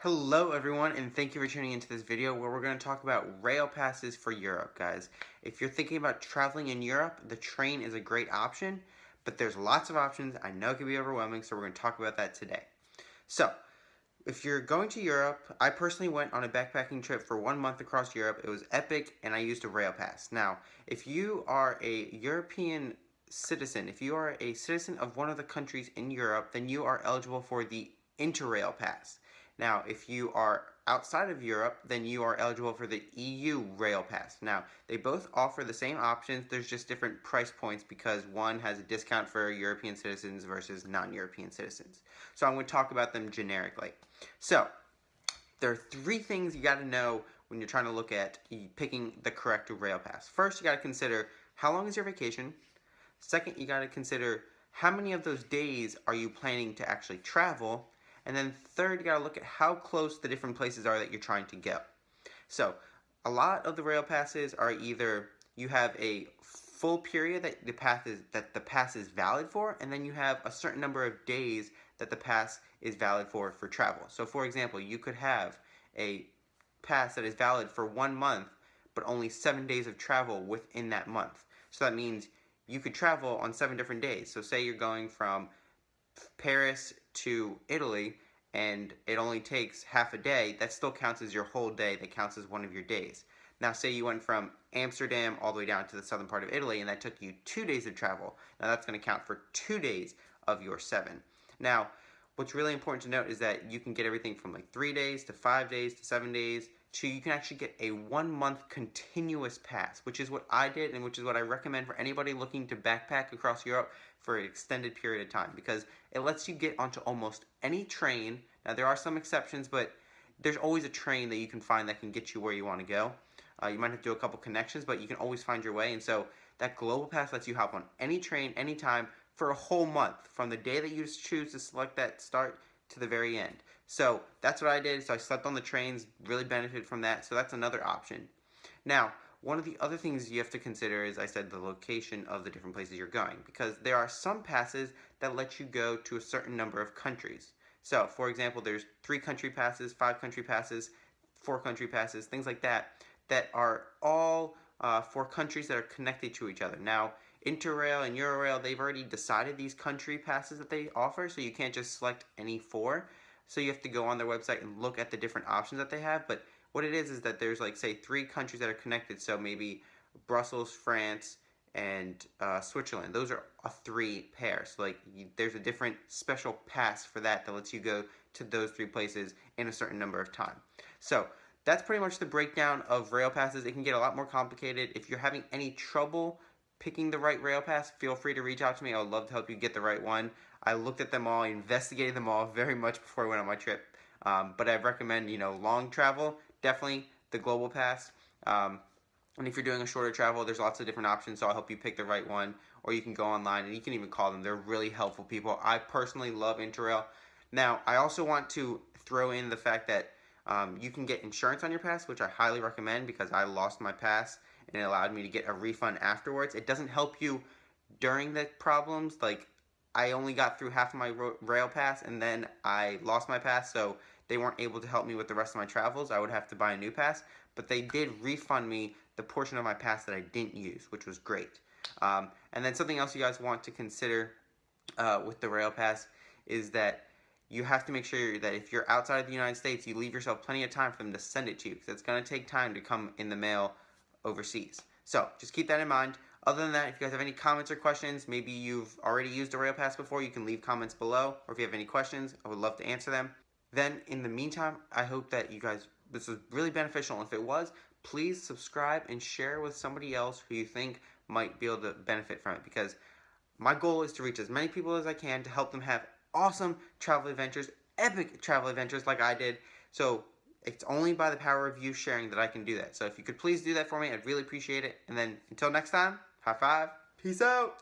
Hello everyone, and thank you for tuning into this video where we're going to talk about rail passes for Europe, guys. If you're thinking about traveling in Europe, the train is a great option, but there's lots of options. I know it can be overwhelming, so we're going to talk about that today. So, if you're going to Europe, I personally went on a backpacking trip for 1 month across Europe. It was epic, and I used a rail pass. Now, if you are a European citizen, if you are a citizen of one of the countries in Europe, then you are eligible for the Interrail pass. Now, if you are outside of Europe, then you are eligible for the EU Rail Pass. Now, they both offer the same options, there's just different price points because one has a discount for European citizens versus non-European citizens. So I'm going to talk about them generically. So, there are three things you got to know when you're trying to look at picking the correct rail pass. First, you got to consider how long is your vacation. Second, you got to consider how many of those days are you planning to actually travel. And then third, you gotta look at how close the different places are that you're trying to go. So, a lot of the rail passes are either you have a full period that the pass is valid for, and then you have a certain number of days that the pass is valid for travel. So, for example, you could have a pass that is valid for 1 month, but only 7 days of travel within that month. So that means you could travel on 7 different days. So say you're going from Paris to Italy and it only takes half a day, that still counts as your whole day. That counts as one of your days. Now say you went from Amsterdam all the way down to the southern part of Italy and that took you 2 days of travel. Now that's going to count for 2 days of your 7. Now what's really important to note is that you can get everything from like 3 days to 5 days to 7 days to you can actually get a 1 month continuous pass, which is what I did and which is what I recommend for anybody looking to backpack across Europe for an extended period of time because it lets you get onto almost any train. Now there are some exceptions, but there's always a train that you can find that can get you where you want to go. You might have to do a couple connections, but you can always find your way. And so that global pass lets you hop on any train, anytime, for a whole month, from the day that you choose to select that start to the very end. So that's what I did. So I slept on the trains, really benefited from that. So that's another option. Now, one of the other things you have to consider is, I said, the location of the different places you're going, because there are some passes that let you go to a certain number of countries. So, for example, there's 3 country passes, 5 country passes, 4 country passes, things like that, that are all for countries that are connected to each other. Now, Interrail and Eurail, they've already decided these country passes that they offer, so you can't just select any 4. So you have to go on their website and look at the different options that they have, but what it is that there's like, say, 3 countries that are connected, so maybe Brussels, France, and Switzerland. Those are a 3 pair, so like there's a different special pass for that lets you go to those 3 places in a certain number of time. So that's pretty much the breakdown of rail passes. It can get a lot more complicated. If you're having any trouble picking the right rail pass, feel free to reach out to me. I would love to help you get the right one. I looked at them all, I investigated them all very much before I went on my trip. But I recommend, long travel, definitely the global pass. And if you're doing a shorter travel, there's lots of different options, so I'll help you pick the right one. Or you can go online and you can even call them. They're really helpful people. I personally love Interrail. Now, I also want to throw in the fact that you can get insurance on your pass, which I highly recommend because I lost my pass and it allowed me to get a refund afterwards. It doesn't help you during the problems. Like, I only got through half of my rail pass and then I lost my pass, so they weren't able to help me with the rest of my travels. I would have to buy a new pass, but they did refund me the portion of my pass that I didn't use, which was great. And then something else you guys want to consider with the rail pass is that you have to make sure that if you're outside of the United States, you leave yourself plenty of time for them to send it to you, because it's going to take time to come in the mail overseas. So just keep that in mind. Other than that, if you guys have any comments or questions, maybe you've already used a rail pass before, you can leave comments below. Or if you have any questions, I would love to answer them. Then, in the meantime, I hope that you guys, this was really beneficial. If it was, please subscribe and share with somebody else who you think might be able to benefit from it. Because my goal is to reach as many people as I can to help them have awesome travel adventures, epic travel adventures like I did. So it's only by the power of you sharing that I can do that. So if you could please do that for me, I'd really appreciate it. And then until next time, high five, peace out.